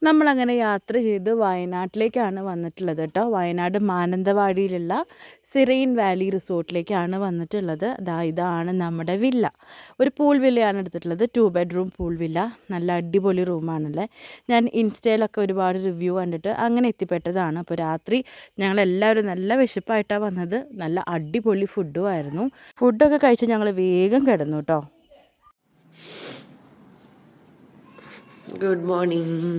നമ്മളങ്ങനെ യാത്ര ചെയ്ത് വയനാട്ടിലേക്കാണ് വന്നിട്ടുള്ളത് കേട്ടോ. വയനാട് മാനന്തവാടിയിലുള്ള സിറൈൻ വാലി റിസോർട്ടിലേക്കാണ് വന്നിട്ടുള്ളത്. ഇതാണ് നമ്മുടെ വില്ല. ഒരു പൂൾ വില്ലയാണ് എടുത്തിട്ടുള്ളത്. 2 ബെഡ്റൂം പൂൾ വില്ല. നല്ല അടിപൊളി റൂമാണല്ലേ. ഞാൻ ഇൻസ്റ്റയിലൊക്കെ ഒരുപാട് റിവ്യൂ കണ്ടിട്ട് അങ്ങനെ എത്തിപ്പെട്ടതാണ്. അപ്പോൾ രാത്രി ഞങ്ങളെല്ലാവരും നല്ല വിശപ്പായിട്ടാണ് വന്നത്. നല്ല അടിപൊളി ഫുഡും ആയിരുന്നു. ഫുഡൊക്കെ കഴിച്ച് ഞങ്ങൾ വേഗം കിടന്നു കേട്ടോ. Good morning.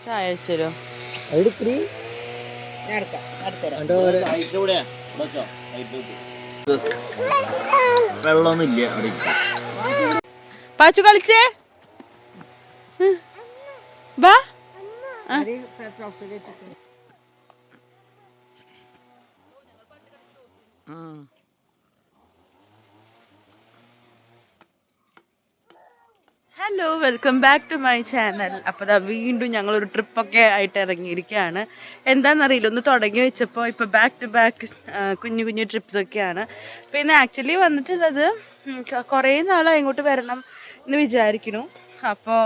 ചായ അയച്ചോ? വെള്ളമൊന്നുമില്ല. പാച്ചു കളിച്ചേ ബാ. Hello, welcome back to my channel. അപ്പോൾ വീണ്ടും ഞങ്ങളൊരു ട്രിപ്പൊക്കെ ആയിട്ട് ഇറങ്ങിയിരിക്കുകയാണ്. എന്താണെന്നറിയില്ല, ഒന്ന് തുടങ്ങി വെച്ചപ്പോൾ ഇപ്പോൾ ബാക്ക് ടു ബാക്ക് കുഞ്ഞു കുഞ്ഞു ട്രിപ്സൊക്കെയാണ്. പിന്നെ ആക്ച്വലി വന്നിട്ടുള്ളത് കുറേ നാളായി ഇങ്ങോട്ട് വരണം എന്ന് വിചാരിക്കുന്നു. അപ്പോൾ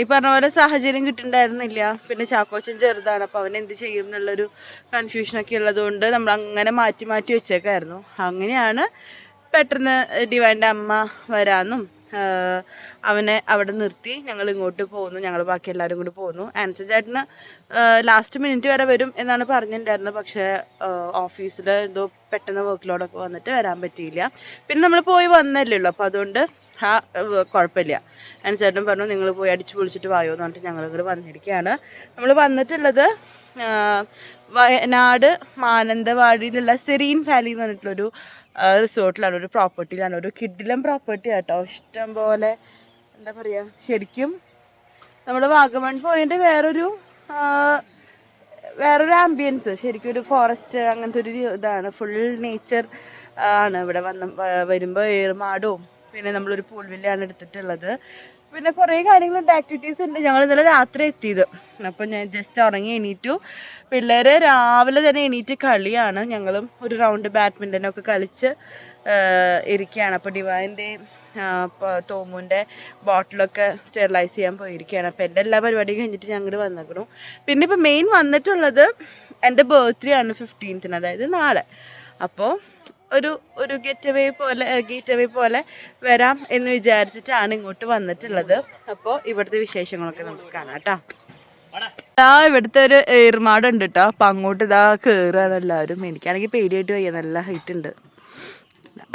ഈ പറഞ്ഞ പോലെ സാഹചര്യം കിട്ടുന്നുണ്ടായിരുന്നില്ല. പിന്നെ ചാക്കോച്ചൻ ചെറുതാണ്, അപ്പോൾ അവൻ എന്ത് ചെയ്യും എന്നുള്ളൊരു കൺഫ്യൂഷനൊക്കെ ഉള്ളതുകൊണ്ട് നമ്മൾ അങ്ങനെ മാറ്റി മാറ്റി വെച്ചേക്കായിരുന്നു. അങ്ങനെയാണ് പെട്ടെന്ന് ഡിവൈൻ്റെ അമ്മ വരാമെന്നും അവനെ അവിടെ നിർത്തി ഞങ്ങൾ ഇങ്ങോട്ട് പോകുന്നു. ഞങ്ങൾ ബാക്കി എല്ലാവരും കൂടി പോകുന്നു. ആൻസൺ ചേട്ടന് ലാസ്റ്റ് മിനിറ്റ് വരെ വരും എന്നാണ് പറഞ്ഞിട്ടുണ്ടായിരുന്നത്. പക്ഷേ ഓഫീസിൽ എന്തോ പെട്ടെന്ന് വർക്ക് ലോഡൊക്കെ വന്നിട്ട് വരാൻ പറ്റിയില്ല. പിന്നെ നമ്മൾ പോയി വന്നല്ലേ ഉള്ളൂ, അപ്പോൾ അതുകൊണ്ട് കുഴപ്പമില്ല. ആൻസൺ ചേട്ടൻ പറഞ്ഞു നിങ്ങൾ പോയി അടിച്ചു പൊളിച്ചിട്ട് വായോ എന്ന് പറഞ്ഞിട്ട് ഞങ്ങളിങ്ങോട്ട് വന്നിരിക്കുകയാണ്. നമ്മൾ വന്നിട്ടുള്ളത് വയനാട് മാനന്തവാടിയിലുള്ള സെറീൻ വാലി എന്ന് പറഞ്ഞിട്ടുള്ളൊരു റിസോർട്ടിലാണ്, ഒരു പ്രോപ്പർട്ടിയിലാണ്. ഒരു കിഡിലം പ്രോപ്പർട്ടി ആട്ടോ. ഇഷ്ടം പോലെ എന്താ പറയുക, ശരിക്കും നമ്മുടെ വാഗമൺ പോയതിൻ്റെ വേറൊരു ആംബിയൻസ്. ശരിക്കും ഒരു ഫോറസ്റ്റ് അങ്ങനത്തെ ഒരു ഇതാണ്. ഫുൾ നേച്ചർ ആണ്. ഇവിടെ വരുമ്പോൾ ഏറുമാടും പിന്നെ നമ്മളൊരു പൂൾ വില്ലയാണ് എടുത്തിട്ടുള്ളത്. പിന്നെ കുറേ കാര്യങ്ങളുണ്ട്, ആക്ടിവിറ്റീസ് ഉണ്ട്. ഞങ്ങൾ ഇന്നലെ രാത്രി എത്തിയത്. അപ്പോൾ ഞാൻ ജസ്റ്റ് ഉറങ്ങി എണീറ്റു. പിള്ളേർ രാവിലെ തന്നെ എണീറ്റ് കളിയാണ്. ഞങ്ങളും ഒരു റൗണ്ട് ബാഡ്മിൻ്റനൊക്കെ കളിച്ച് ഇരിക്കുകയാണ്. അപ്പോൾ ഡിവൈൻ്റെയും തോമുൻ്റെ ബോട്ടിലൊക്കെ സ്റ്റെറിലൈസ് ചെയ്യാൻ പോയിരിക്കുകയാണ്. അപ്പോൾ എൻ്റെ എല്ലാ പരിപാടിയും കഴിഞ്ഞിട്ട് ഞങ്ങൾ വന്നിരിക്കുന്നു. പിന്നെ ഇപ്പോൾ മെയിൻ വന്നിട്ടുള്ളത് എൻ്റെ ബർത്ത്ഡേ ആണ് 15-ന്, അതായത് നാളെ. അപ്പോൾ ഒരു ഗെറ്റ് അവേ പോലെ വരാം എന്ന് വിചാരിച്ചിട്ടാണ് ഇങ്ങോട്ട് വന്നിട്ടുള്ളത്. അപ്പോൾ ഇവിടുത്തെ വിശേഷങ്ങളൊക്കെ നമുക്ക് കാണാം കേട്ടോ. ഇവിടുത്തെ ഒരു ഏർമാടുണ്ട് കേട്ടോ. അപ്പം അങ്ങോട്ട് കയറുകയാണ് എല്ലാവരും. എനിക്കാണെങ്കിൽ പേടിയായിട്ട് വയ്യ, നല്ല ഹൈറ്റ് ഉണ്ട്.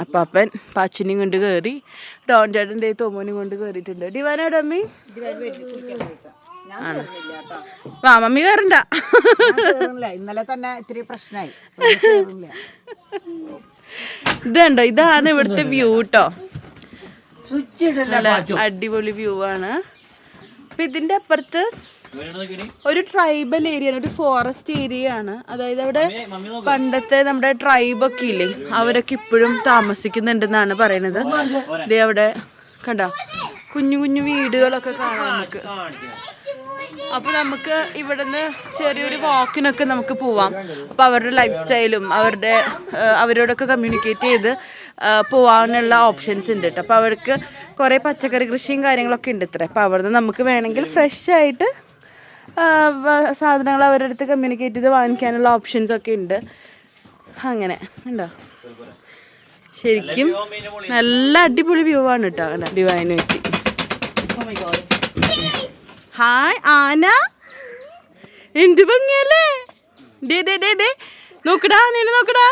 അപ്പം അപ്പൻ പാച്ചിനെയും കൊണ്ട് കയറി, ഡോൺ ചേട്ടൻ്റെ തോമോനെയും കൊണ്ട് കയറിയിട്ടുണ്ട്. ഡിവാനോട് അമ്മി ആണ്. ആ മമ്മി കയറണ്ട, ഇന്നലെ തന്നെ ഇത്തിരി പ്രശ്നമായി. ഇതുണ്ടോ, ഇതാണ് ഇവിടുത്തെ വ്യൂ കേട്ടോ. നല്ല അടിപൊളി വ്യൂ ആണ്. അപ്പൊ ഇതിന്റെ അപ്പുറത്ത് ഒരു ട്രൈബൽ ഏരിയ ആണ്, ഒരു ഫോറസ്റ്റ് ഏരിയ ആണ്. അതായത് അവിടെ പണ്ടത്തെ നമ്മുടെ ട്രൈബൊക്കെ ഇല്ലേ, അവരൊക്കെ ഇപ്പോഴും താമസിക്കുന്നുണ്ടെന്നാണ് പറയണത്. ഇതേ അവിടെ കണ്ടോ കുഞ്ഞു കുഞ്ഞു വീടുകളൊക്കെ കാണാം നമുക്ക്. അപ്പോൾ നമുക്ക് ഇവിടുന്ന് ചെറിയൊരു വാക്കിനൊക്കെ നമുക്ക് പോവാം. അപ്പോൾ അവരുടെ ലൈഫ് സ്റ്റൈലും അവരോടൊക്കെ കമ്മ്യൂണിക്കേറ്റ് ചെയ്ത് പോകാനുള്ള ഓപ്ഷൻസ് ഉണ്ട് കേട്ടോ. അപ്പോൾ അവർക്ക് കുറേ പച്ചക്കറി കൃഷിയും കാര്യങ്ങളൊക്കെ ഉണ്ട് ഇത്ര. അപ്പോൾ അവിടുന്ന് നമുക്ക് വേണമെങ്കിൽ ഫ്രഷ് ആയിട്ട് സാധനങ്ങൾ അവരുടെ അടുത്ത് കമ്മ്യൂണിക്കേറ്റ് ചെയ്ത് വാങ്ങിക്കാനുള്ള ഓപ്ഷൻസ് ഒക്കെ ഉണ്ട്. അങ്ങനെ ഉണ്ടോ, ശരിക്കും നല്ല അടിപൊളി വ്യൂ ആണ് കേട്ടോ. ഡിവൈന് പറ്റി. ഹായ് ആന, എന്ത് ഭംഗിയല്ലേ. ദേ നോക്കടാ, ആനേനെ നോക്കടാ.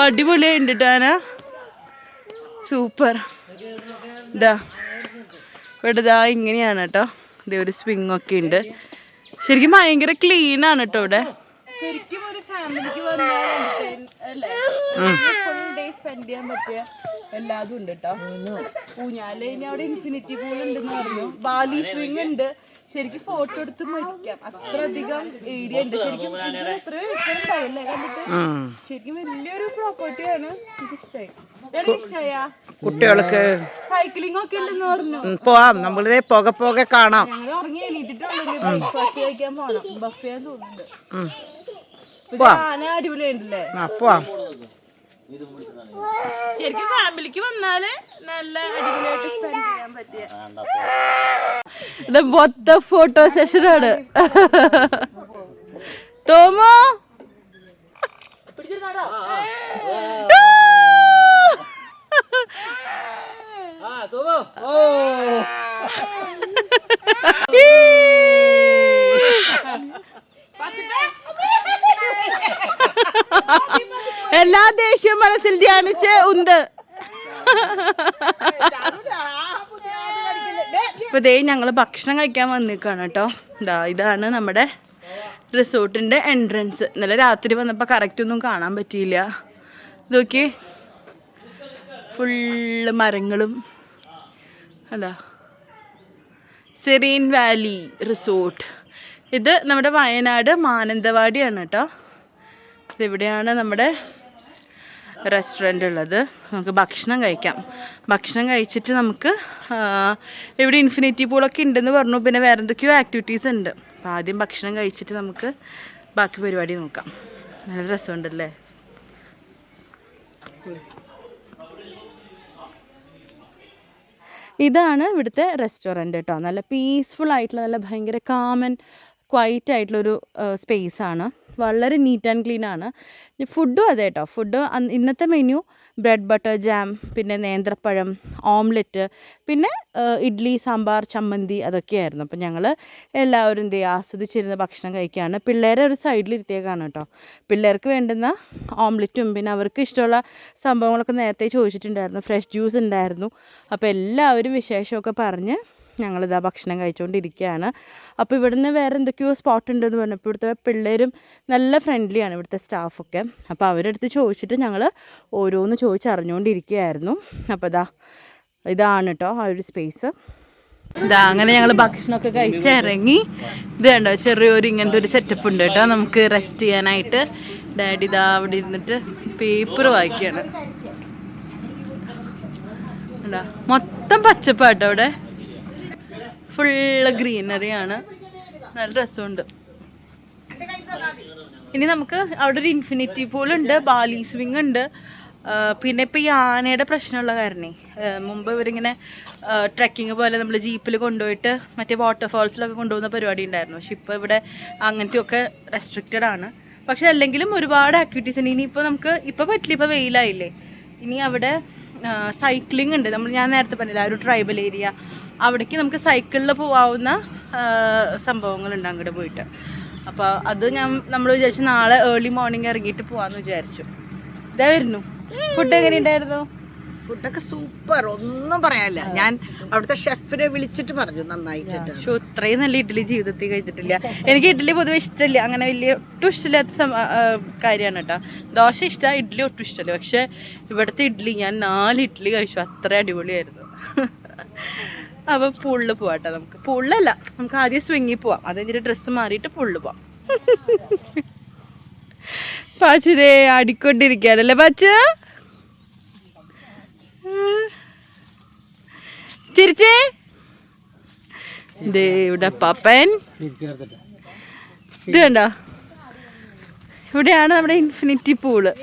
അടിപൊളിയായിട്ടുണ്ട് കേട്ടോ ആന, സൂപ്പർ. ഇവിടെ ഇങ്ങനെയാണ് കേട്ടോ. ഇതേ ഒരു സ്വിങ് ഒക്കെ ഉണ്ട്. ശരിക്കും ഭയങ്കര ക്ലീൻ ആണ് കേട്ടോ ഇവിടെ. ശരിക്കും ഒരു ഫാമിലിക്ക് സ്പെൻഡ് ചെയ്യാൻ പറ്റിയ എല്ലാതും ഉണ്ട് കേട്ടോ. ഊഞ്ഞാല്, അവിടെ ഇൻഫിനിറ്റി പൂൾ ഉണ്ടെന്ന് പറഞ്ഞു. ബാലി സ്വിങ് ഉണ്ട്. ശരിക്കും ഫോട്ടോ എടുത്ത് മരിക്കാം, അത്രയധികം ഏരിയ ഉണ്ട്. ശരിക്കും ഉണ്ടാവില്ലേ കണ്ടിട്ട്? ശരിക്കും വലിയൊരു പ്രോപ്പർട്ടിയാണ്. എനിക്ക് ഇഷ്ടമായി. കുട്ടികൾക്ക് സൈക്ലിംഗ് ഒക്കെ ഉണ്ടെന്ന് പറഞ്ഞു. പോവാം, നമ്മളിതേ പോകെ കാണാം. ഞങ്ങൾ ഉറങ്ങി എണീറ്റിട്ടുണ്ടെങ്കിൽ ബ്രേക്ക്ഫാസ്റ്റ് കഴിക്കാൻ പോണം. ബഫേ തോന്നുന്നുണ്ട്. അടിപൊളിയായിട്ടില്ലേ? പോവാം. ശരിക്കും ഫാമിലിക്ക് വന്നാല് നല്ല അടിപൊളിയായിട്ട് സ്പെൻഡ് ചെയ്യാൻ പറ്റിയ മൊത്തം ഫോട്ടോ സെഷനാണ്. തോമോ എല്ലാ ദേഷ്യവും മനസ്സിൽ ധ്യാനിച്ച് ഉണ്ട്. ഇപ്പൊ ദേ ഞങ്ങള് ഭക്ഷണം കഴിക്കാൻ വന്നിക്കാണ് കേട്ടോ. ഇതാണ് നമ്മുടെ റിസോർട്ടിന്റെ എൻട്രൻസ്. ഇന്നലെ രാത്രി വന്നപ്പോ കറക്റ്റ് ഒന്നും കാണാൻ പറ്റിയില്ല. ഇതൊക്കെ ഫുള്ള് മരങ്ങളും അല്ല. Serene Valley Resort. ഇത് നമ്മുടെ വയനാട് മാനന്തവാടിയാണ് കേട്ടോ. ഇതെവിടെയാണ് നമ്മുടെ റെസ്റ്റോറൻ്റ് ഉള്ളത്. നമുക്ക് ഭക്ഷണം കഴിക്കാം. ഭക്ഷണം കഴിച്ചിട്ട് നമുക്ക് ഇവിടെ ഇൻഫിനിറ്റി പൂളൊക്കെ ഉണ്ടെന്ന് പറഞ്ഞു. പിന്നെ വേറെ എന്തൊക്കെയോ ആക്ടിവിറ്റീസ് ഉണ്ട്. അപ്പോൾ ആദ്യം ഭക്ഷണം കഴിച്ചിട്ട് നമുക്ക് ബാക്കി പരിപാടി നോക്കാം. നല്ല രസമുണ്ടല്ലേ? ഇതാണ് ഇവിടുത്തെ റെസ്റ്റോറൻറ്റ് കേട്ടോ. നല്ല പീസ്ഫുൾ ആയിട്ടുള്ള, നല്ല ഭയങ്കര കാം ആൻഡ് ക്വൈറ്റ് ആയിട്ടുള്ളൊരു സ്പേസാണ്. വളരെ നീറ്റ് ആൻഡ് ക്ലീൻ ആണ്. ഫുഡും അതെ കേട്ടോ. ഫുഡ് ഇന്നത്തെ മെനു ബ്രെഡ് ബട്ടർ ജാം, പിന്നെ നേന്ത്രപ്പഴം, ഓംലെറ്റ്, പിന്നെ ഇഡ്ഡലി, സാമ്പാർ, ചമ്മന്തി അതൊക്കെയായിരുന്നു. അപ്പം ഞങ്ങൾ എല്ലാവരും ആസ്വദിച്ചിരുന്ന ഭക്ഷണം കഴിക്കുകയാണ്. പിള്ളേരെ ഒരു സൈഡിലിരുത്തിയേക്കാണ് കേട്ടോ. പിള്ളേർക്ക് വേണ്ടുന്ന ഓംലെറ്റും പിന്നെ അവർക്ക് ഇഷ്ടമുള്ള സംഭവങ്ങളൊക്കെ നേരത്തെ ചോദിച്ചിട്ടുണ്ടായിരുന്നു. ഫ്രഷ് ജ്യൂസ് ഉണ്ടായിരുന്നു. അപ്പോൾ എല്ലാവരും വിശേഷമൊക്കെ പറഞ്ഞ് ഞങ്ങളിതാ ഭക്ഷണം കഴിച്ചുകൊണ്ടിരിക്കുകയാണ്. അപ്പോൾ ഇവിടുന്ന് വേറെ എന്തൊക്കെയോ സ്പോട്ട് ഉണ്ടെന്ന് പറഞ്ഞപ്പോൾ ഇവിടുത്തെ പിള്ളേരും നല്ല ഫ്രണ്ട്ലിയാണ്, ഇവിടുത്തെ സ്റ്റാഫൊക്കെ. അപ്പോൾ അവരെടുത്ത് ചോദിച്ചിട്ട് ഞങ്ങൾ ഓരോന്ന് ചോദിച്ചറിഞ്ഞുകൊണ്ടിരിക്കുകയായിരുന്നു. അപ്പോൾ ഇതാണ് കേട്ടോ ആ ഒരു സ്പേസ്. അങ്ങനെ ഞങ്ങൾ ഭക്ഷണമൊക്കെ കഴിച്ച് ഇറങ്ങി. ഇത് കണ്ടോ, ചെറിയൊരു ഇങ്ങനത്തെ ഒരു സെറ്റപ്പ് ഉണ്ട് കേട്ടോ നമുക്ക് റെസ്റ്റ് ചെയ്യാനായിട്ട്. ഡാഡി അവിടെ ഇരുന്നിട്ട് പേപ്പർ വായിക്കുകയാണ്. മൊത്തം പച്ചപ്പാട്ടോ അവിടെ. ഫുള്ള് ഗ്രീനറിയാണ്, നല്ല രസമുണ്ട്. ഇനി നമുക്ക് അവിടെ ഒരു ഇൻഫിനിറ്റി പൂളുണ്ട്, ബാലി സ്വിങ് ഉണ്ട്. പിന്നെ ഇപ്പോൾ ഈ ആനയുടെ പ്രശ്നമുള്ള കാരണേ മുമ്പ് ഇവരിങ്ങനെ ട്രെക്കിങ് പോലെ നമ്മൾ ജീപ്പിൽ കൊണ്ടുപോയിട്ട് മറ്റേ വാട്ടർഫാൾസിലൊക്കെ കൊണ്ടുപോകുന്ന പരിപാടി ഉണ്ടായിരുന്നു. പക്ഷെ ഇപ്പോൾ ഇവിടെ അങ്ങനത്തെയൊക്കെ റെസ്ട്രിക്റ്റഡ് ആണ്. പക്ഷെ അല്ലെങ്കിലും ഒരുപാട് ആക്ടിവിറ്റീസ് ഉണ്ട്. ഇനിയിപ്പോൾ നമുക്ക് ഇപ്പോൾ പറ്റില്ല, ഇപ്പോൾ വെയിലായില്ലേ. ഇനി അവിടെ സൈക്ലിംഗ് ഉണ്ട്. ഞാൻ നേരത്തെ പറഞ്ഞില്ല, ഒരു ട്രൈബൽ ഏരിയ, അവിടേക്ക് നമുക്ക് സൈക്കിളിൽ പോകാവുന്ന സംഭവങ്ങളുണ്ട് അങ്ങോട്ട് പോയിട്ട്. അപ്പോൾ അത് നമ്മൾ വിചാരിച്ചു നാളെ ഏർലി മോർണിംഗ് ഇറങ്ങിയിട്ട് പോകാമെന്ന് വിചാരിച്ചു. ഇതാ വരുന്നു. ഫുഡ് എങ്ങനെയുണ്ടായിരുന്നു? ഫുഡൊക്കെ സൂപ്പർ, ഒന്നും പറയാനില്ല. ഞാൻ അവിടുത്തെ ഷെഫിനെ വിളിച്ചിട്ട് പറഞ്ഞു നന്നായിട്ടുണ്ട്. പക്ഷെ ഇത്രയും നല്ല ഇഡ്ഡലി ജീവിതത്തിൽ കഴിച്ചിട്ടില്ല. എനിക്ക് ഇഡ്ഡലി പൊതുവെ ഇഷ്ടമില്ല, അങ്ങനെ വലിയ ഒട്ടും ഇഷ്ടമില്ലാത്ത കാര്യമാണ് കേട്ടോ. ദോശ ഇഷ്ടമാണ്, ഇഡ്ഡലി ഒട്ടും ഇഷ്ടമല്ല. പക്ഷെ ഇവിടുത്തെ ഇഡ്ഡലി ഞാൻ 4 ഇഡ്ഡലി കഴിച്ചു, അത്ര അടിപൊളിയായിരുന്നു. അപ്പോൾ പൂളിൽ പോവാം കേട്ടോ. നമുക്ക് പൂളിലല്ല, നമുക്ക് ആദ്യം സ്വിങ്ങിൽ പോവാം. അത് കഴിഞ്ഞിട്ട് ഡ്രസ്സ് മാറിയിട്ട് പൂളിൽ പോവാം. പാച്ചിതേ ആടിക്കൊണ്ടിരിക്കുകയാണല്ലേ പാച്ചു? ചിരിച്ചേ. ദേ ഇവിടെ പാപ്പൻ. ഇത് കണ്ടോ, ഇവിടെയാണ് നമ്മുടെ ഇൻഫിനിറ്റി പൂള്.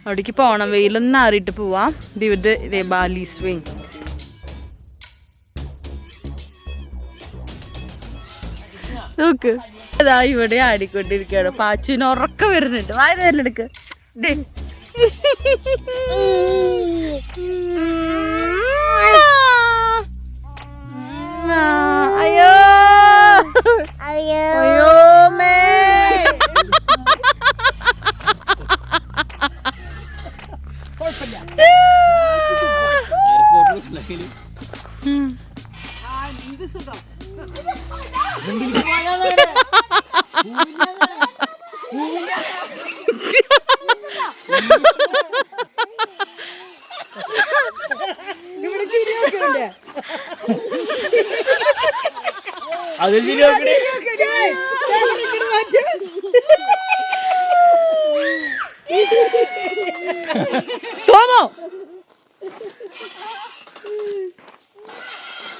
അവിടേക്ക് പോകണം, വെയിലൊന്നും ആറിയിട്ട് പോവാം. ഇതേ ബാലി സ്വിങ്. നോക്ക്, അതാ ഇവിടെ ആടിക്കൊണ്ടിരിക്കുകയാണ്. പാച്ചുവിന് ഉറക്കം വരുന്നുണ്ട്. വായ വരുന്നെടുക്ക്. അയ്യോ അയ്യോ മേ. ഇവിടെ ചിരിയൊക്കെ ഉണ്ട്. തോമോ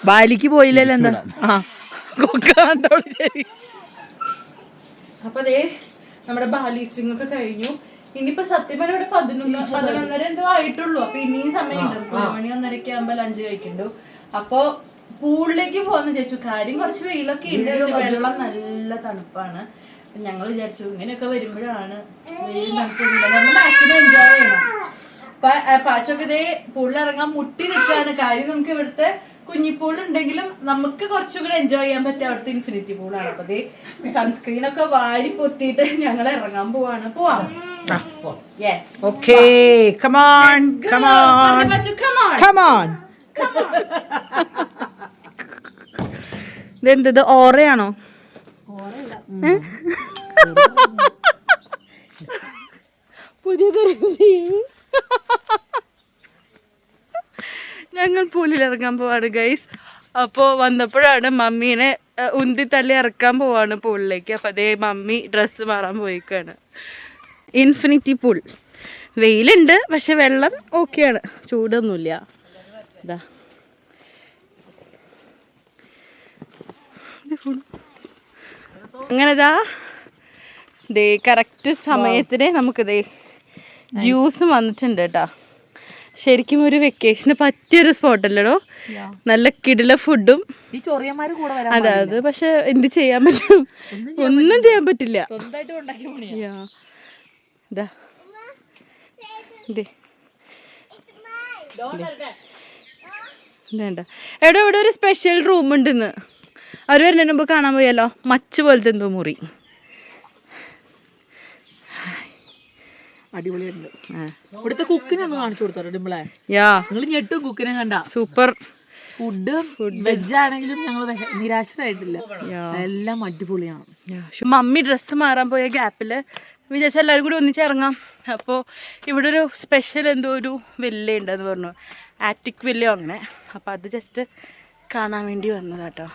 ബാലിക്ക് പോയില്ലല്ലോ എന്താ ശരി. അപ്പൊ അതേ നമ്മുടെ ബാലി സ്വിംഗ് ഒക്കെ കഴിഞ്ഞു. ഇനിയിപ്പോ സത്യം പറഞ്ഞ ഇവിടെ 11:30 എന്തോ ആയിട്ടുള്ളൂ. അപ്പൊ ഇനിയും സമയമുണ്ട്. 1 മണി 1:30 ആകുമ്പോ ലഞ്ച് കഴിക്കണ്ടു. അപ്പൊ പൂളിലേക്ക് പോകാന്ന് വിചാരിച്ചു. കാര്യം കുറച്ച് വെയിലൊക്കെ ഉണ്ട്, പക്ഷെ വെള്ളം നല്ല തണുപ്പാണ്. ഞങ്ങൾ വിചാരിച്ചു ഇങ്ങനെയൊക്കെ വരുമ്പോഴാണ് വെയിൽ തണുപ്പില്ല, നമ്മൾ മാക്സിമം എൻജോയ് ചെയ്യണം. അപ്പൊ പാച്ചൊക്കെ ഇതേ പൂളിലിറങ്ങാൻ മുട്ടി നിൽക്കാണ്. കാര്യം നമുക്ക് ഇവിടുത്തെ കുഞ്ഞിപ്പൂൾ ഉണ്ടെങ്കിലും നമുക്ക് കുറച്ചും കൂടെ എൻജോയ് ചെയ്യാൻ പറ്റിയ അവിടുത്തെ ഇൻഫിനിറ്റി പൂളാണ്. അപ്പൊ അതേ സൺസ്ക്രീൻ ഒക്കെ വാരി പൊത്തിയിട്ട് ഞങ്ങൾ ഇറങ്ങാൻ പോവാണ്. പോവാം. Yes. Okay, come on come on come on. ഇതെന്തത് ഓറയാണോ? പുതിയ ഞങ്ങൾ പൂളിൽ ഇറങ്ങാൻ പോവാണ് ഗൈസ്. അപ്പോൾ വന്നപ്പോഴാണ് മമ്മീനെ ഉന്തി തള്ളി ഇറക്കാൻ പോവാണ് പൂളിലേക്ക്. അപ്പോൾ അതേ മമ്മി ഡ്രസ്സ് മാറാൻ പോയിക്കാണ്. ഇൻഫിനിറ്റി പൂൾ വെയിലുണ്ട്, പക്ഷെ വെള്ളം ഓക്കെയാണ്, ചൂടൊന്നുമില്ല. ഇതാ അങ്ങനെതാ ദേ കറക്റ്റ് സമയത്തിന് നമുക്ക് ദേ ജ്യൂസ് വന്നിട്ടുണ്ട് കേട്ടോ. ശരിക്കും ഒരു വെക്കേഷന് പറ്റിയൊരു സ്പോട്ടല്ലടോ. നല്ല കിടില ഫുഡും. അതെ, അത് പക്ഷെ എന്ത് ചെയ്യാൻ പറ്റും, ഒന്നും ചെയ്യാൻ പറ്റില്ല. വേണ്ട എവിടെ ഇവിടെ ഒരു സ്പെഷ്യൽ റൂം ഉണ്ടെന്ന് അവർ വരുന്നതിന് മുമ്പ് കാണാൻ പോയല്ലോ. മച്ച് പോലത്തെ എന്തോ മുറി. അടിപൊളിയായിട്ടുണ്ട്. ഇവിടുത്തെ കുക്കിനെ ഒന്ന് കാണിച്ചു കൊടുത്തോ ഡിംപിളെ. നിങ്ങൾ ഞെട്ടും കുക്കിനെ കണ്ട. സൂപ്പർ ഫുഡ് വെജ് ആണെങ്കിലും ഞങ്ങൾ നിരാശരായിട്ടില്ല, എല്ലാം അടിപൊളിയാണ്. മമ്മി ഡ്രസ്സ് മാറാൻ പോയ ഗ്യാപ്പിൽ വിചാരിച്ചാൽ എല്ലാവരും കൂടി ഒന്നിച്ചിറങ്ങാം. അപ്പോൾ ഇവിടെ ഒരു സ്പെഷ്യൽ എന്തോ ഒരു വില്ല ഉണ്ടെന്ന് പറഞ്ഞു, ആറ്റിക് വില്ലയോ അങ്ങനെ. അപ്പോൾ അത് ജസ്റ്റ് കാണാൻ വേണ്ടി വന്നതാട്ടോ.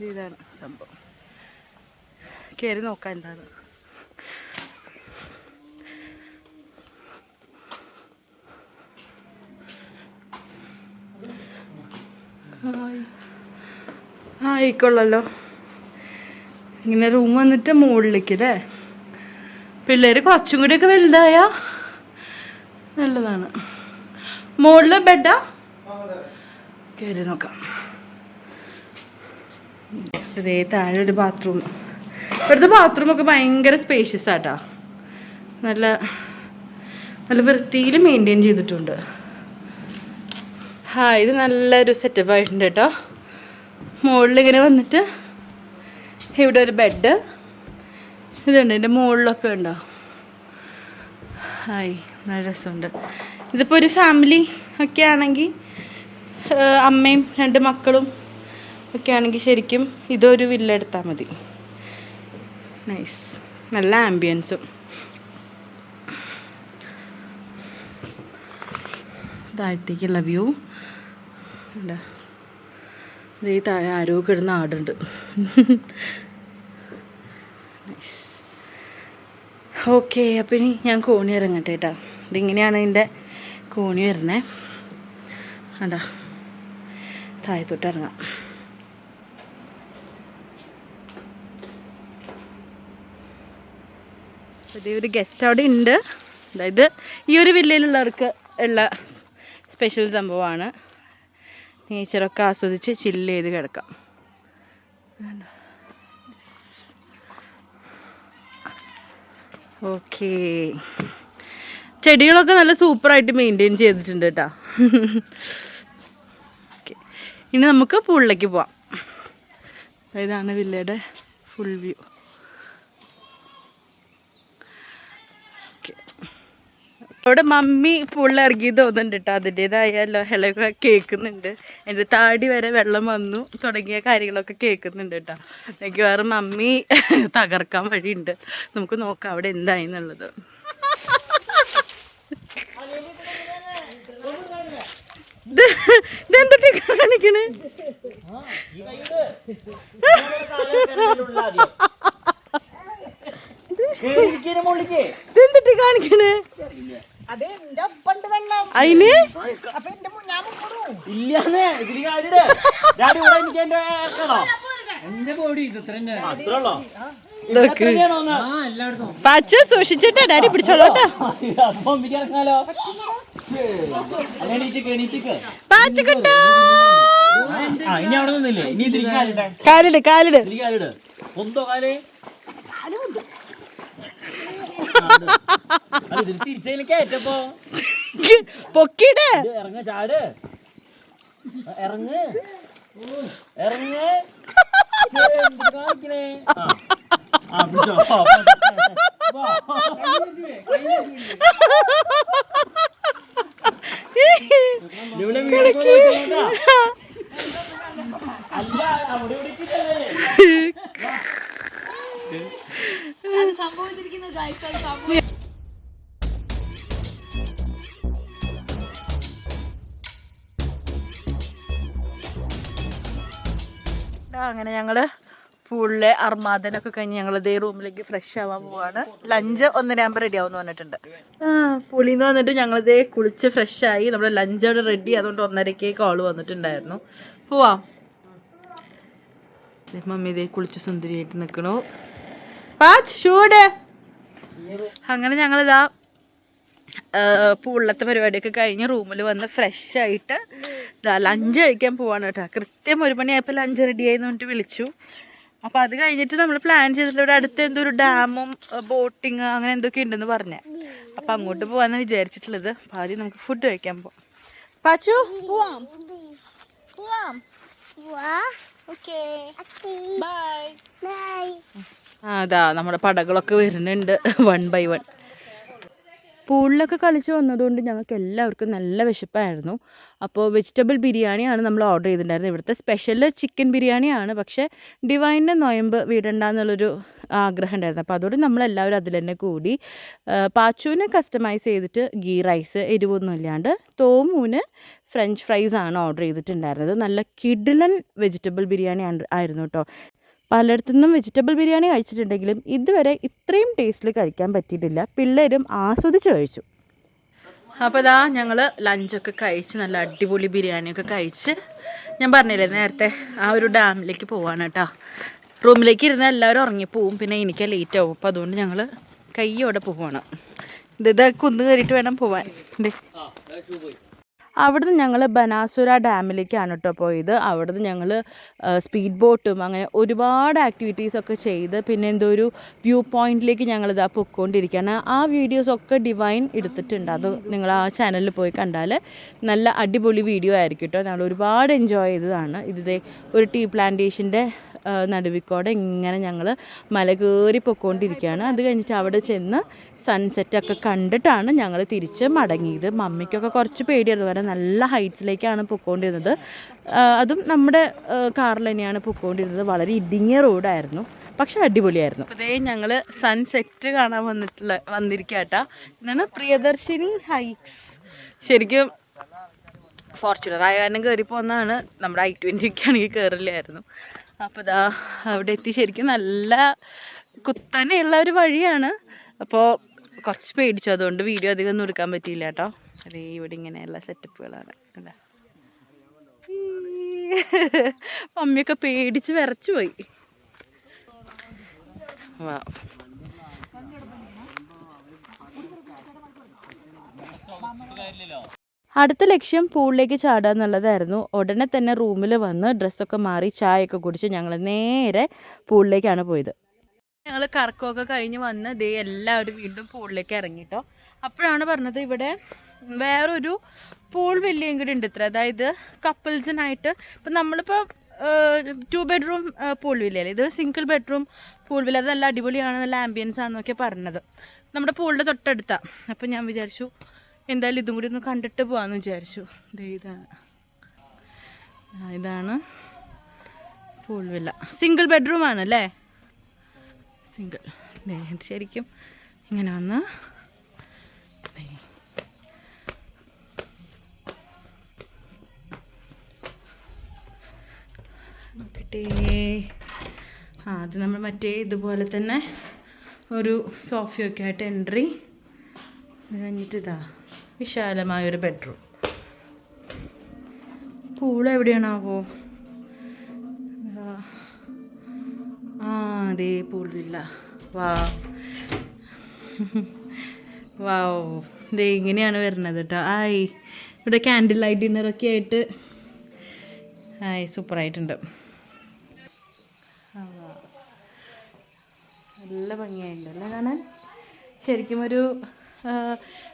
ഇതാണ് സംഭവം. കയറി നോക്കാം എന്താണ്. ആയിക്കൊള്ളല്ലോ. ഇങ്ങനെ റൂം വന്നിട്ട് മുകളിലേക്ക് അല്ലേ. പിള്ളേർ കുറച്ചും കൂടിയൊക്കെ വലുതായ നല്ലതാണ്. മുകളിൽ ബെഡാ, കയറി നോക്കാം. അതേ താഴെ ഒരു ബാത്റൂം. ഇവിടുത്തെ ബാത്റൂമൊക്കെ ഭയങ്കര സ്പേഷ്യസ് ആട്ടാ. നല്ല നല്ല വൃത്തിയിൽ മെയിൻറ്റെയിൻ ചെയ്തിട്ടുണ്ട്. ഇത് നല്ലൊരു സെറ്റപ്പ് ആയിട്ടുണ്ട് കേട്ടോ. മുകളിൽ ഇങ്ങനെ വന്നിട്ട് ഇവിടെ ഒരു ബെഡ് ഇതുണ്ട്. ഇതിൻ്റെ മുകളിലൊക്കെ ഉണ്ടോ. നല്ല രസമുണ്ട്. ഇതിപ്പോൾ ഒരു ഫാമിലി ഒക്കെ ആണെങ്കിൽ, അമ്മയും 2 മക്കളും ഒക്കെ ആണെങ്കിൽ ശരിക്കും ഇതൊരു വില്ല എടുത്താൽ മതി. നൈസ്, നല്ല ആംബിയൻസും. താഴത്തേക്കുള്ള വ്യൂ എന്താ. ഈ താഴെ ആരോ കിടന്ന് ആടുണ്ട്. നൈസ്. ഓക്കെ, അപ്പം ഇനി ഞാൻ കോണി ഇറങ്ങട്ടെ കേട്ടോ. ഇതിങ്ങനെയാണ് ഇതിൻ്റെ കോണി വരണേ. അതാ താഴത്തോട്ട് ഇറങ്ങാം. ഇതേ ഒരു ഗസ്റ്റ് അവിടെ ഉണ്ട്. അതായത് ഈ ഒരു വില്ലയിലുള്ളവർക്ക് ഉള്ള സ്പെഷ്യൽ സംഭവമാണ്. നേച്ചറൊക്കെ ആസ്വദിച്ച് ചില്ല് ചെയ്ത് കിടക്കാം. ഓക്കേ, ചെടികളൊക്കെ നല്ല സൂപ്പറായിട്ട് മെയിൻറ്റെയിൻ ചെയ്തിട്ടുണ്ട് കേട്ടോ. ഓക്കെ, ഇനി നമുക്ക് പൂളിലേക്ക് പോവാം. ഇതാണ് വില്ലയുടെ ഫുൾ വ്യൂ. അവിടെ മമ്മി പുള്ളിറങ്ങി തോന്നുന്നുണ്ട് കേട്ടോ. അതിൻ്റെതായ ലഹളയൊക്കെ കേൾക്കുന്നുണ്ട്. എൻ്റെ താടി വരെ വെള്ളം വന്നു തുടങ്ങിയ കാര്യങ്ങളൊക്കെ കേൾക്കുന്നുണ്ട് കേട്ടോ. എനിക്ക് വേറെ മമ്മി തകർക്കാൻ വഴിയുണ്ട്. നമുക്ക് നോക്കാം അവിടെ എന്തായി എന്നുള്ളത്. ഇതെന്തൊക്കെ കാണിക്കണേ? എന്തിട്ട് കാണിക്കണേ? അതിന് പച്ച സൂക്ഷിച്ചിട്ടാ ഡാഡി പിടിച്ചോളൂട്ടോ. പാച്ചക്കുട്ടാ കാലിട് കാലിട്. പൊക്കിട്. അങ്ങനെ ഞങ്ങള് പൂളിലെ അർമാദനൊക്കെ കഴിഞ്ഞ് ഞങ്ങൾ ഇതേ റൂമിലേക്ക് ഫ്രഷ് ആവാൻ പോവാണ്. ലഞ്ച് 1:30 റെഡി ആവുമെന്ന് പറഞ്ഞിട്ടുണ്ട്. പുളിയിൽ നിന്ന് വന്നിട്ട് ഞങ്ങളിതേ കുളിച്ച് ഫ്രഷ് ആയി. നമ്മുടെ ലഞ്ച് അവിടെ റെഡി. അതുകൊണ്ട് 1:30 കോള് വന്നിട്ടുണ്ടായിരുന്നു. പോവാം. മമ്മി ഇതേ കുളിച്ച് സുന്ദരിയായിട്ട് നിൽക്കണു. ചൂട്. അങ്ങനെ ഞങ്ങളിതാ പൂളിലത്തെ പരിപാടിയൊക്കെ കഴിഞ്ഞ് റൂമിൽ വന്ന് ഫ്രഷ് ആയിട്ട് ഇതാ ലഞ്ച് കഴിക്കാൻ പോവാണ് കേട്ടോ. കൃത്യം 1 മണിയായപ്പോൾ ലഞ്ച് റെഡി ആയി എന്ന് പറഞ്ഞിട്ട് വിളിച്ചു. അപ്പോൾ അത് കഴിഞ്ഞിട്ട് നമ്മൾ പ്ലാൻ ചെയ്തിട്ടുള്ള ഇവിടെ അടുത്ത് എന്തോ ഒരു ഡാമും ബോട്ടിങ് അങ്ങനെ എന്തൊക്കെ ഉണ്ടെന്ന് പറഞ്ഞേ. അപ്പോൾ അങ്ങോട്ട് പോകാമെന്ന് വിചാരിച്ചിട്ടുള്ളത്. അപ്പോൾ ആദ്യം നമുക്ക് ഫുഡ് കഴിക്കാൻ പോവാം. പാച്ചു പോവാം. അതാ നമ്മുടെ പടകളൊക്കെ വരുന്നുണ്ട് 1 by 1. പൂളിലൊക്കെ കളിച്ച് വന്നതുകൊണ്ട് ഞങ്ങൾക്ക് എല്ലാവർക്കും നല്ല വിശപ്പായിരുന്നു. അപ്പോൾ വെജിറ്റബിൾ ബിരിയാണിയാണ് നമ്മൾ ഓർഡർ ചെയ്തിട്ടുണ്ടായിരുന്നത്. ഇവിടുത്തെ സ്പെഷ്യൽ ചിക്കൻ ബിരിയാണിയാണ്. പക്ഷേ ഡിവൈനിൻ്റെ നൊയമ്പ് വിടണ്ടെന്നുള്ളൊരു ആഗ്രഹം ഉണ്ടായിരുന്നു. അപ്പോൾ അതോടെ നമ്മളെല്ലാവരും അതിൽ തന്നെ കൂടി. പാച്ചുവിനെ കസ്റ്റമൈസ് ചെയ്തിട്ട് ഗീ റൈസ് എരിവൊന്നും ഇല്ലാണ്ട്, തോമൂന് ഫ്രഞ്ച് ഫ്രൈസ് ആണ് ഓർഡർ ചെയ്തിട്ടുണ്ടായിരുന്നത്. നല്ല കിഡിലൻ വെജിറ്റബിൾ ബിരിയാണി ആയിരുന്നു കേട്ടോ. പലയിടത്തുനിന്നും വെജിറ്റബിൾ ബിരിയാണി കഴിച്ചിട്ടുണ്ടെങ്കിലും ഇതുവരെ ഇത്രയും ടേസ്റ്റിൽ കഴിക്കാൻ പറ്റിയിട്ടില്ല. പിള്ളേരും ആസ്വദിച്ച് കഴിച്ചു. അപ്പോൾ ഇതാ ഞങ്ങൾ ലഞ്ചൊക്കെ കഴിച്ച് നല്ല അടിപൊളി ബിരിയാണിയൊക്കെ കഴിച്ച്, ഞാൻ പറഞ്ഞില്ലേ നേരത്തെ, ആ ഒരു ഡാമിലേക്ക് പോവാണ് കേട്ടോ. റൂമിലേക്ക് ഇരുന്ന് എല്ലാവരും ഉറങ്ങിപ്പോവും. പിന്നെ എനിക്ക് ലേറ്റ് ആവും. അപ്പോൾ അതുകൊണ്ട് ഞങ്ങൾ കയ്യോടെ പോവാണ്. ഇത് കുന്ന് കയറിയിട്ട് വേണം പോവാൻ. അവിടുന്ന് ഞങ്ങൾ ബനാസുര ഡാമിലേക്കാണ് കേട്ടോ പോയത്. അവിടുന്ന് ഞങ്ങൾ സ്പീഡ് ബോട്ടും അങ്ങനെ ഒരുപാട് ആക്ടിവിറ്റീസൊക്കെ ചെയ്ത് പിന്നെ എന്തോ ഒരു വ്യൂ പോയിന്റിലേക്ക് ഞങ്ങളിതാ പൊയ്ക്കൊണ്ടിരിക്കുകയാണ്. ആ വീഡിയോസൊക്കെ ഡിവൈൻ എടുത്തിട്ടുണ്ട്. അത് നിങ്ങൾ ആ ചാനലിൽ പോയി കണ്ടാൽ നല്ല അടിപൊളി വീഡിയോ ആയിരിക്കും കേട്ടോ. ഞങ്ങൾ ഒരുപാട് എൻജോയ് ചെയ്തതാണ്. ഇത് ഒരു ടീ പ്ലാന്റേഷൻ്റെ നടുവിക്കോടെ ഇങ്ങനെ ഞങ്ങൾ മല കയറി പൊയ്ക്കൊണ്ടിരിക്കുകയാണ്. അത് കഴിഞ്ഞിട്ട് അവിടെ ചെന്ന് സൺസെറ്റൊക്കെ കണ്ടിട്ടാണ് ഞങ്ങൾ തിരിച്ച് മടങ്ങിയത്. മമ്മിക്കൊക്കെ കുറച്ച് പേടിയായിരുന്നു, കാരണം നല്ല ഹൈറ്റ്സിലേക്കാണ് പൊയ്ക്കൊണ്ടിരുന്നത്. അതും നമ്മുടെ കാറിൽ തന്നെയാണ് പൊയ്ക്കൊണ്ടിരുന്നത്. വളരെ ഇടുങ്ങിയ റോഡായിരുന്നു, പക്ഷെ അടിപൊളിയായിരുന്നു. അതേ ഞങ്ങൾ സൺസെറ്റ് കാണാൻ വന്നിരിക്കാട്ടാ. ഇതാണ് പ്രിയദർശിനി ഹൈറ്റ്സ്. ശരിക്കും ഫോർച്യൂണർ ആയ കാരണം കയറി പോകുന്നതാണ്. നമ്മുടെ i20 ഒക്കെ ആണെങ്കിൽ കയറില്ലായിരുന്നു. അപ്പോൾ ഇതാ അവിടെ എത്തി. ശരിക്കും നല്ല കുത്തനെയുള്ള ഒരു വഴിയാണ്. അപ്പോൾ കുറച്ച് പേടിച്ചു, അതുകൊണ്ട് വീഡിയോ അധികം ഒന്നും എടുക്കാൻ പറ്റിയില്ല കേട്ടോ. അതേ ഇവിടെ ഇങ്ങനെയുള്ള സെറ്റപ്പുകളാണ്. അല്ലേ, മമ്മിയൊക്കെ പേടിച്ച് വിറച്ചു പോയി. വാ, അടുത്ത ലക്ഷ്യം പൂളിലേക്ക് ചാടുക എന്നുള്ളതായിരുന്നു. ഉടനെ തന്നെ റൂമിൽ വന്ന് ഡ്രസ്സൊക്കെ മാറി ചായയൊക്കെ കുടിച്ച് ഞങ്ങൾ നേരെ പൂളിലേക്കാണ് പോയത്. ഞങ്ങൾ കറക്കമൊക്കെ കഴിഞ്ഞ് വന്ന് ദേ എല്ലാവരും വീണ്ടും പൂളിലേക്ക് ഇറങ്ങിട്ടോ. അപ്പോഴാണ് പറഞ്ഞത് ഇവിടെ വേറൊരു പൂൾ വില്ലയും കൂടി ഉണ്ട് ഇത്ര. അതായത് കപ്പിൾസിനായിട്ട്. ഇപ്പം നമ്മളിപ്പോൾ 2 bedroom പൂൾ വില്ലയല്ലേ, ഇത് സിംഗിൾ ബെഡ്റൂം പൂൾ വില്ല. അത് നല്ല അടിപൊളിയാണ്, നല്ല ആംബിയൻസ് ആണെന്നൊക്കെ പറഞ്ഞത്. നമ്മുടെ പൂളിൻ്റെ തൊട്ടടുത്താണ്. അപ്പം ഞാൻ വിചാരിച്ചു എന്തായാലും ഇതും കൂടി ഒന്ന് കണ്ടിട്ട് പോകാമെന്ന് വിചാരിച്ചു. ഇതാണ് പൂൾ വില്ല. സിംഗിൾ ബെഡ്റൂം ആണല്ലേ, സിംഗിൾ. ശരിക്കും ഇങ്ങനെ വന്ന് നോക്കട്ടെ. അത് നമ്മൾ മറ്റേ ഇതുപോലെ തന്നെ ഒരു സോഫയൊക്കെ ആയിട്ട് എൻട്രി കഴിഞ്ഞിട്ട് ഇതാ വിശാലമായൊരു ബെഡ്റൂം. പൂൾ എവിടെയാണാവോ? അതേ പൂൾ വില്ല. വാവ് ദേ ഇങ്ങനെയാണ് വരുന്നത് കേട്ടോ. ഇവിടെ ക്യാൻഡിൽ ലൈറ്റ് ഡിന്നറൊക്കെ ആയിട്ട് സൂപ്പറായിട്ടുണ്ട്. നല്ല ഭംഗിയായിട്ടുണ്ടല്ലേ കാണാൻ. ശരിക്കും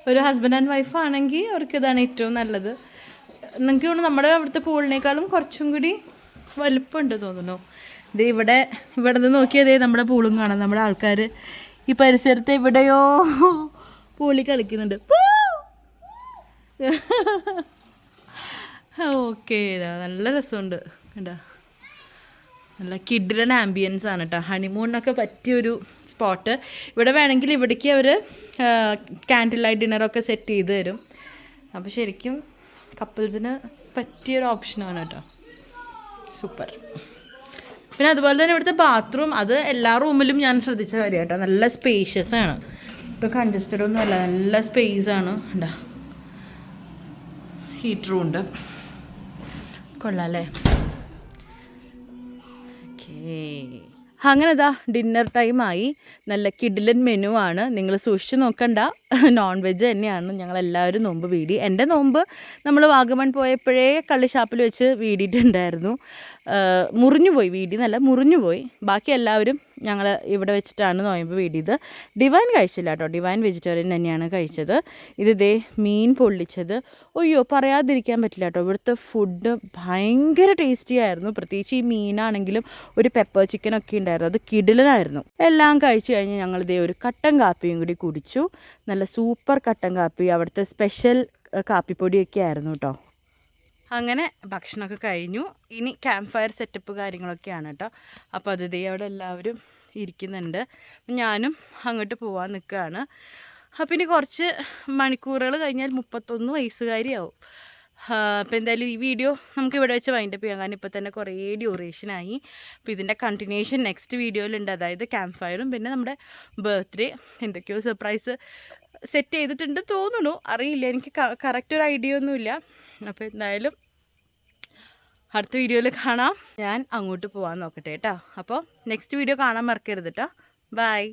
ഒരു ഹസ്ബൻഡ് ആൻഡ് വൈഫ് ആണെങ്കിൽ അവർക്ക് ഇതാണ് ഏറ്റവും നല്ലത്. നിങ്ങൾക്ക് തോന്നുന്നു നമ്മുടെ അവിടുത്തെ പൂളിനേക്കാളും കുറച്ചും കൂടി വലുപ്പമുണ്ട് തോന്നുന്നു. ഇത് ഇവിടെ നിന്ന് നോക്കിയതേ നമ്മുടെ പൂളും കാണാം. നമ്മുടെ ആൾക്കാർ ഈ പരിസരത്ത് എവിടെയോ പൂളി കളിക്കുന്നുണ്ട്. ഓക്കെ നല്ല രസമുണ്ട് കേട്ടോ. നല്ല കിഡിലൻ ആംബിയൻസ് ആണ് കേട്ടോ. ഹണിമൂണിനൊക്കെ പറ്റിയൊരു സ്പോട്ട്. ഇവിടെ വേണമെങ്കിൽ ഇവിടേക്ക് അവർ ക്യാൻഡിൽ ലൈറ്റ് ഡിന്നറൊക്കെ സെറ്റ് ചെയ്ത് തരും. അപ്പോൾ ശരിക്കും കപ്പിൾസിന് പറ്റിയൊരു ഓപ്ഷനാണ് കേട്ടോ. സൂപ്പർ. പിന്നെ അതുപോലെ തന്നെ ഇവിടുത്തെ ബാത്റൂം, അത് എല്ലാ റൂമിലും ഞാൻ ശ്രദ്ധിച്ച കാര്യം കേട്ടോ. നല്ല സ്പേഷ്യസ് ആണ്, ഇപ്പോൾ കൺജസ്റ്റഡ് ഒന്നും അല്ല, നല്ല സ്പേസ് ആണ്. ഉണ്ടാ ഹീറ്ററും ഉണ്ട്. കൊള്ളാല്ലേ? ഓക്കേ, അങ്ങനെ ഇതാ ഡിന്നർ ടൈമായി. നല്ല കിഡിലൻ മെനു ആണ്. നിങ്ങൾ സൂക്ഷിച്ച് നോക്കണ്ട, നോൺ വെജ് തന്നെയാണ്. ഞങ്ങളെല്ലാവരും നോമ്പ് വീടി. എൻ്റെ നോമ്പ് നമ്മൾ വാഗമൺ പോയപ്പോഴേ കള്ളിഷാപ്പിൽ വെച്ച് വീടിയിട്ടുണ്ടായിരുന്നു. മുറിഞ്ഞുപോയി, വീടിന്നല്ല മുറിഞ്ഞുപോയി. ബാക്കി എല്ലാവരും ഞങ്ങൾ ഇവിടെ വെച്ചിട്ടാണ് നോയമ്പ് വീടിയത്. ഡിവൈൻ കഴിച്ചില്ല കേട്ടോ, ഡിവൈൻ വെജിറ്റേറിയൻ തന്നെയാണ് കഴിച്ചത്. ഇത് മീൻ പൊള്ളിച്ചത്, അയ്യോ പറയാതിരിക്കാൻ പറ്റില്ല കേട്ടോ. ഇവിടുത്തെ ഫുഡ് ഭയങ്കര ടേസ്റ്റി ആയിരുന്നു. പ്രത്യേകിച്ച് ഈ മീനാണെങ്കിലും ഒരു പെപ്പർ ചിക്കനൊക്കെ ഉണ്ടായിരുന്നു, അത് കിടിലനായിരുന്നു. എല്ലാം കഴിച്ച് കഴിഞ്ഞ് ഞങ്ങളിതേ ഒരു കട്ടൻ കാപ്പിയും കൂടി കുടിച്ചു. നല്ല സൂപ്പർ കട്ടൻ കാപ്പി, അവിടുത്തെ സ്പെഷ്യൽ കാപ്പിപ്പൊടിയൊക്കെ ആയിരുന്നു കേട്ടോ. അങ്ങനെ ഭക്ഷണമൊക്കെ കഴിഞ്ഞു. ഇനി ക്യാമ്പ് ഫയർ സെറ്റപ്പ് കാര്യങ്ങളൊക്കെയാണ് കേട്ടോ. അപ്പോൾ അത് അവിടെ എല്ലാവരും ഇരിക്കുന്നുണ്ട്. ഞാനും അങ്ങോട്ട് പോകാൻ നിൽക്കുകയാണ്. അപ്പം ഇനി കുറച്ച് മണിക്കൂറുകൾ കഴിഞ്ഞാൽ 31 വയസ്സുകാരിയാവും. അപ്പോൾ എന്തായാലും ഈ വീഡിയോ നമുക്ക് ഇവിടെ വെച്ച് വൈൻഡപ്പ് ചെയ്യാം. കാരണം ഇപ്പോൾ തന്നെ കുറേ ഡ്യൂറേഷനായി. അപ്പോൾ ഇതിൻ്റെ കണ്ടിന്യൂഷൻ നെക്സ്റ്റ് വീഡിയോയിലുണ്ട്. അതായത് ക്യാമ്പ് ഫയറും പിന്നെ നമ്മുടെ ബർത്ത്ഡേ എന്തൊക്കെയോ സർപ്രൈസ് സെറ്റ് ചെയ്തിട്ടുണ്ട് തോന്നുന്നു, അറിയില്ല, എനിക്ക് കറക്റ്റ് ഒരു ഐഡിയ ഒന്നുമില്ല. അപ്പോൾ എന്തായാലും അടുത്ത വീഡിയോയിൽ കാണാം. ഞാൻ അങ്ങോട്ട് പോകാൻ നോക്കട്ടെ കേട്ടോ. അപ്പോൾ നെക്സ്റ്റ് വീഡിയോ കാണാൻ മറക്കരുത് കേട്ടോ. ബൈ.